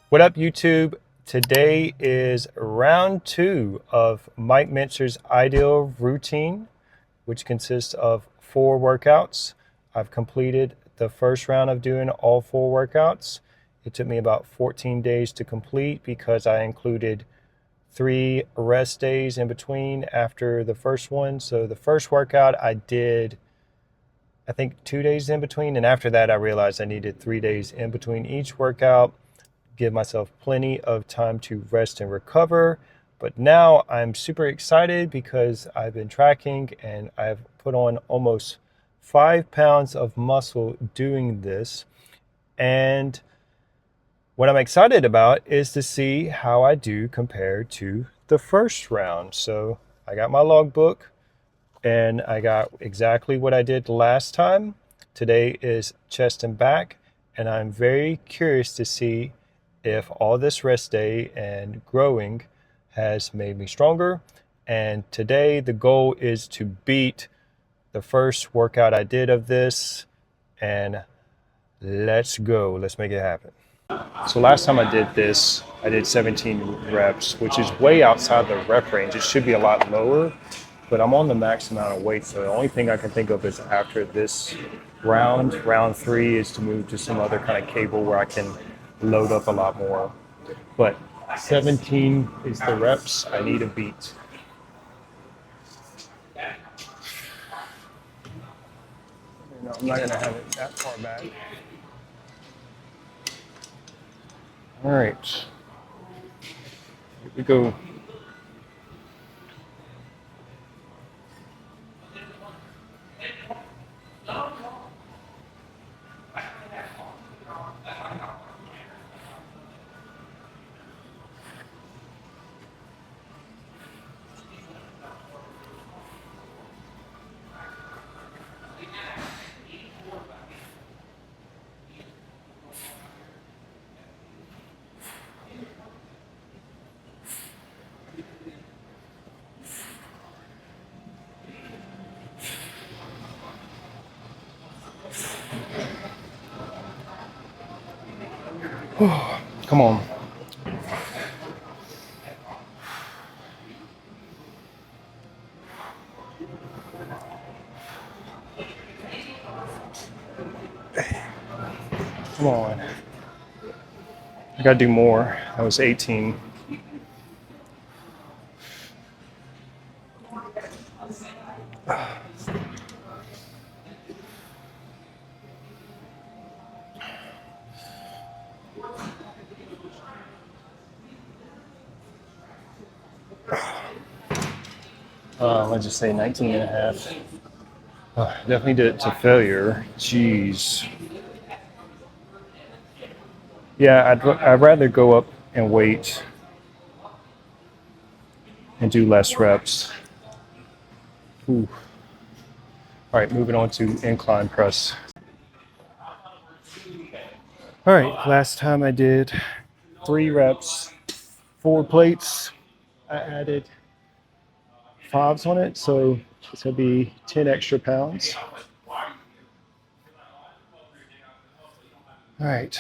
What up, YouTube? Today is round 2 of Mike Mentzer's ideal routine, which consists of 4 workouts. I've completed the first round of doing all 4 workouts. It took me about 14 days to complete because I included 3 rest days in between after the first one. So the first workout I did, I think, 2 days in between, and after that I realized I needed 3 days in between each workout, give myself plenty of time to rest and recover. But now I'm super excited because I've been tracking and I've put on almost 5 pounds of muscle doing this. And what I'm excited about is to see how I do compared to the first round. So I got my logbook and I got exactly what I did last time. Today is chest and back, and I'm very curious to see if all this rest day and growing has made me stronger. And today the goal is to beat the first workout I did of this, and let's go. Let's make it happen. So last time I did this, I did 17 reps, which is way outside the rep range. It should be a lot lower, but I'm on the max amount of weight. So the only thing I can think of is after this round 3 is to move to some other kind of cable where I can load up a lot more. But 17 is the reps I need to beat. No, I'm not gonna have it that far back. All right, here we go. Come on. Come on. I gotta do more. That was 18. Let's just say 19 and a half. Definitely did it to failure. Jeez. Yeah, I'd rather go up and wait and do less reps. Ooh. All right, moving on to incline press. All right, last time I did 3 reps, 4 plates. I added 5s on it, so it's gonna be 10 extra pounds. All right,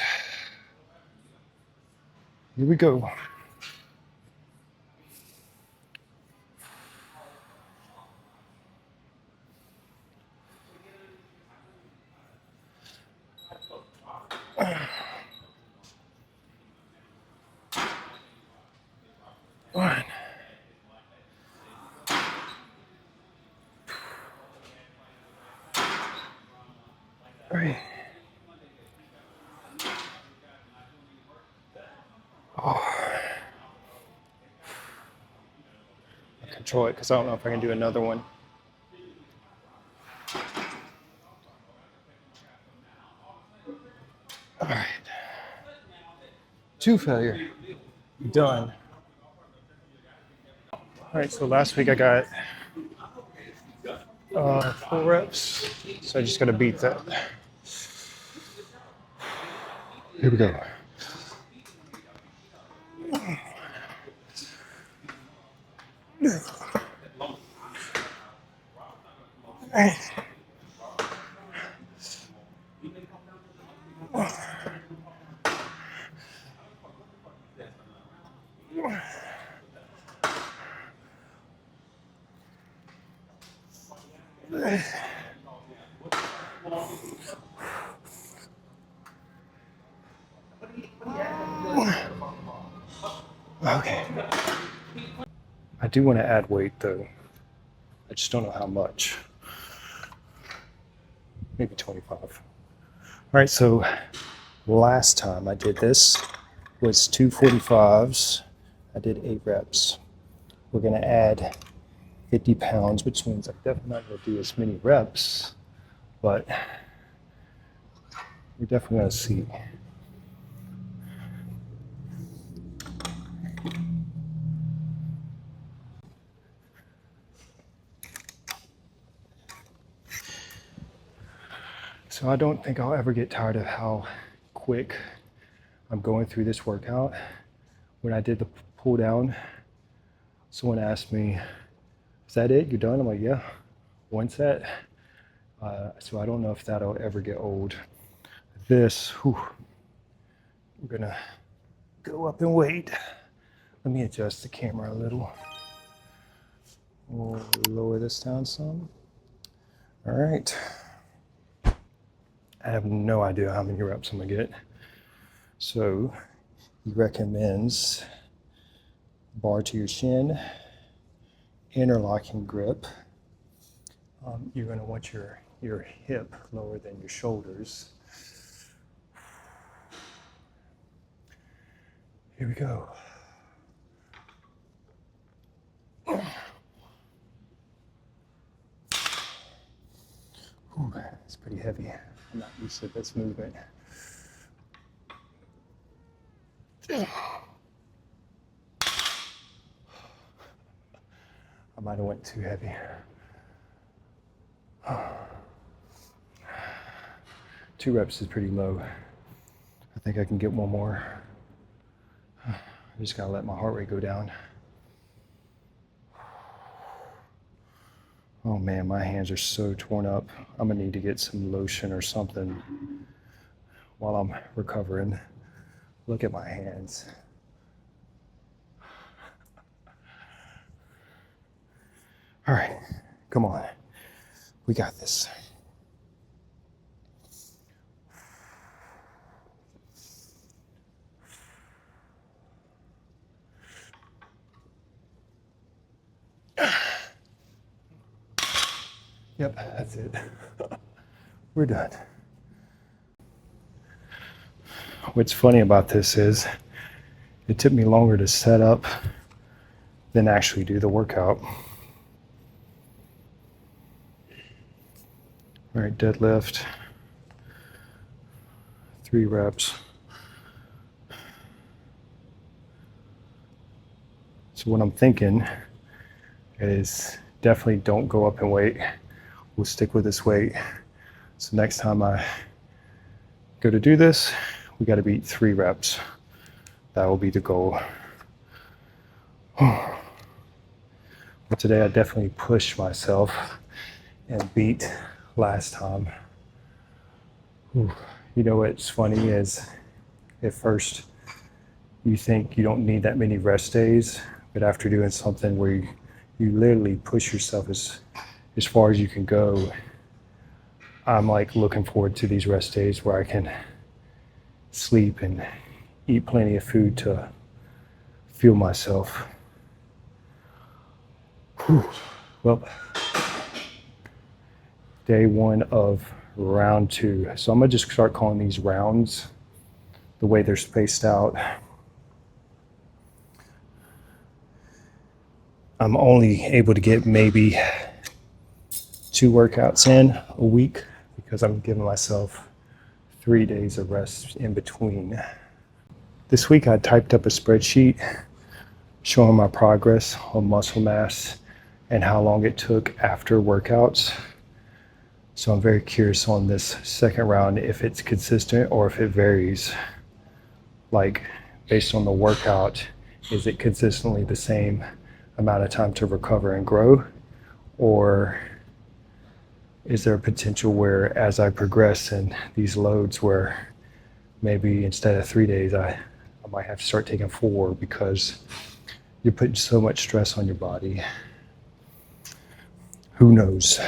here we go. One. All right. Oh. I'll control it because I don't know if I can do another one. All right. 2 failure. Done. All right, so last week I got 4 reps, so I just got to beat that. Here we go. Okay. I do want to add weight though. I just don't know how much. Maybe 25. All right, so last time I did this was 245s. I did 8 reps. We're going to add 50 pounds, which means I'm definitely not going to do as many reps, but we're definitely going to see. So I don't think I'll ever get tired of how quick I'm going through this workout. When I did the pull down, someone asked me, "Is that it? You're done?" I'm like, "Yeah, one set." So I don't know if that'll ever get old. This, we're gonna go up in weight. Let me adjust the camera a little. We'll lower this down some. All right. I have no idea how many reps I'm gonna get. So he recommends bar to your shin, interlocking grip. You're gonna want your hip lower than your shoulders. Here we go. Ooh, it's pretty heavy. I'm not used to this movement. I might have went too heavy. 2 reps is pretty low. I think I can get one more. I just gotta let my heart rate go down. Oh man, my hands are so torn up. I'm gonna need to get some lotion or something while I'm recovering. Look at my hands. All right, come on. We got this. Yep, that's it. We're done. What's funny about this is it took me longer to set up than actually do the workout. All right, deadlift, 3 reps. So what I'm thinking is definitely don't go up in weight. We'll stick with this weight. So next time I go to do this, we got to beat 3 reps. That will be the goal. But today I definitely pushed myself and beat last time. You know what's funny is at first you think you don't need that many rest days, but after doing something where you literally push yourself as far as you can go, I'm like looking forward to these rest days where I can sleep and eat plenty of food to fuel myself. Well, day 1 of round 2. So I'm gonna just start calling these rounds the way they're spaced out. I'm only able to get maybe 2 workouts in a week because I'm giving myself 3 days of rest in between. This week I typed up a spreadsheet showing my progress on muscle mass and how long it took after workouts. So I'm very curious on this second round if it's consistent or if it varies. Like based on the workout, is it consistently the same amount of time to recover and grow? Or is there a potential where as I progress in these loads where maybe instead of 3 days, I might have to start taking 4 because you're putting so much stress on your body. Who knows?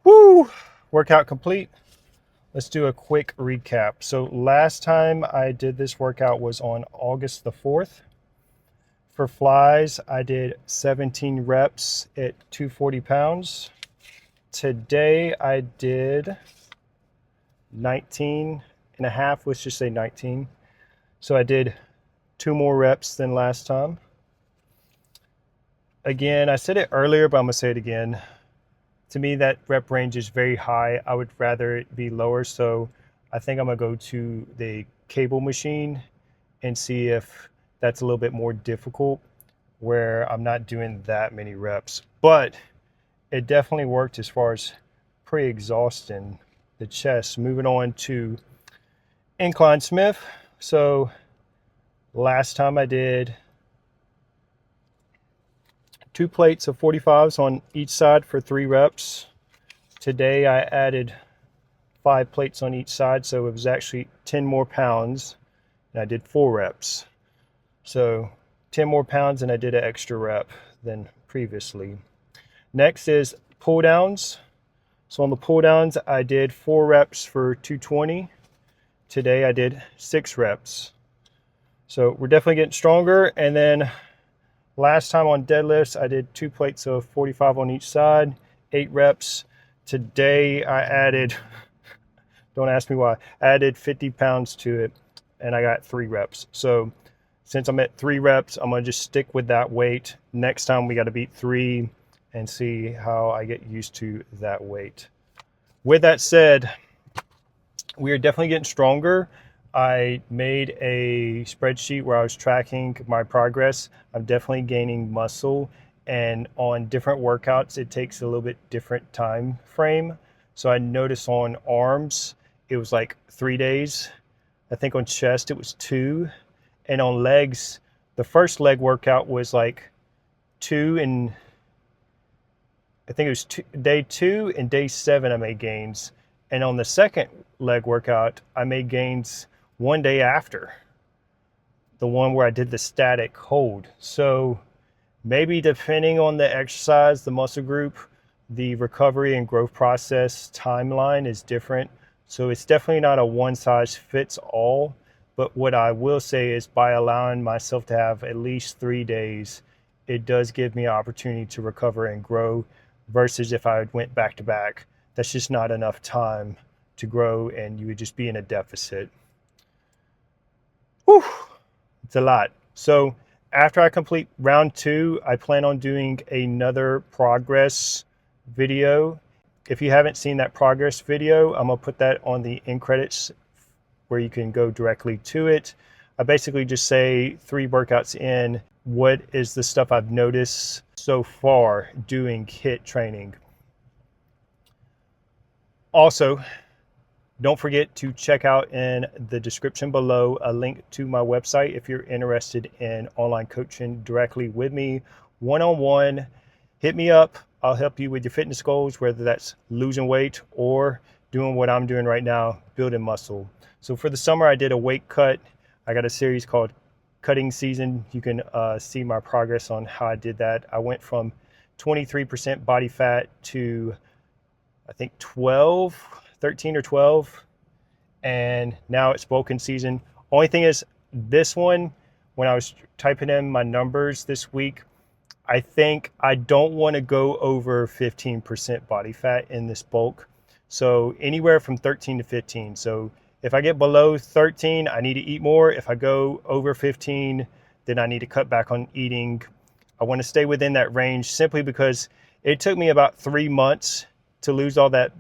Woo! Workout complete. Let's do a quick recap. So last time I did this workout was on August the 4th. For flies, I did 17 reps at 240 pounds. Today I did 19 and a half, let's just say 19. So I did 2 more reps than last time. Again, I said it earlier, but I'm gonna say it again. To me, that rep range is very high. I would rather it be lower. So I think I'm gonna go to the cable machine and see if that's a little bit more difficult, where I'm not doing that many reps. But it definitely worked as far as pre-exhausting the chest. Moving on to Incline Smith. So last time I did 2 plates of 45s on each side for 3 reps. Today I added 5 plates on each side, so it was actually 10 more pounds, and I did 4 reps. So 10 more pounds, and I did an extra rep than previously. Next is pull downs. So on the pull downs, I did 4 reps for 220. Today I did 6 reps. So we're definitely getting stronger. And then last time on deadlifts, I did 2 plates of 45 on each side, 8 reps. Today I added, don't ask me why, I added 50 pounds to it, and I got 3 reps. So since I'm at 3 reps, I'm gonna just stick with that weight. Next time we gotta beat 3 and see how I get used to that weight. With that said, we are definitely getting stronger. I made a spreadsheet where I was tracking my progress. I'm definitely gaining muscle, and on different workouts, it takes a little bit different time frame. So I noticed on arms, it was like 3 days. I think on chest, it was 2. And on legs, the first leg workout was like 2, and I think it was day 2 and day 7 I made gains. And on the second leg workout, I made gains 1 day after, the one where I did the static hold. So maybe depending on the exercise, the muscle group, the recovery and growth process timeline is different. So it's definitely not a one size fits all. But what I will say is, by allowing myself to have at least 3 days, it does give me an opportunity to recover and grow, versus if I went back to back, that's just not enough time to grow, and you would just be in a deficit. Whew, it's a lot. So after I complete round 2, I plan on doing another progress video. If you haven't seen that progress video, I'm gonna put that on the end credits where you can go directly to it. I basically just say 3 workouts in, what is the stuff I've noticed so far doing HIIT training. Also, don't forget to check out in the description below a link to my website if you're interested in online coaching directly with me, one-on-one. Hit me up. I'll help you with your fitness goals, whether that's losing weight or doing what I'm doing right now, building muscle. So for the summer, I did a weight cut. I got a series called Cutting Season. You can see my progress on how I did that. I went from 23% body fat to, I think, 13 or 12. And now it's bulking season. Only thing is, this one, when I was typing in my numbers this week, I think I don't want to go over 15% body fat in this bulk. So anywhere from 13 to 15. So if I get below 13, I need to eat more. If I go over 15, then I need to cut back on eating. I want to stay within that range, simply because it took me about 3 months to lose all that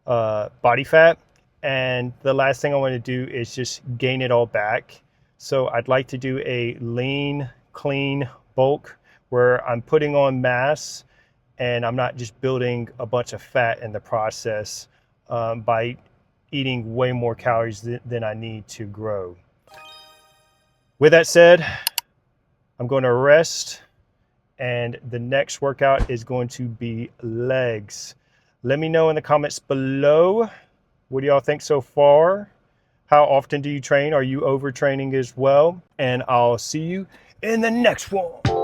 body fat. And the last thing I want to do is just gain it all back. So I'd like to do a lean, clean bulk where I'm putting on mass and I'm not just building a bunch of fat in the process by eating way more calories than I need to grow. With that said, I'm going to rest, and the next workout is going to be legs. Let me know in the comments below, what do y'all think so far? How often do you train? Are you overtraining as well? And I'll see you in the next one.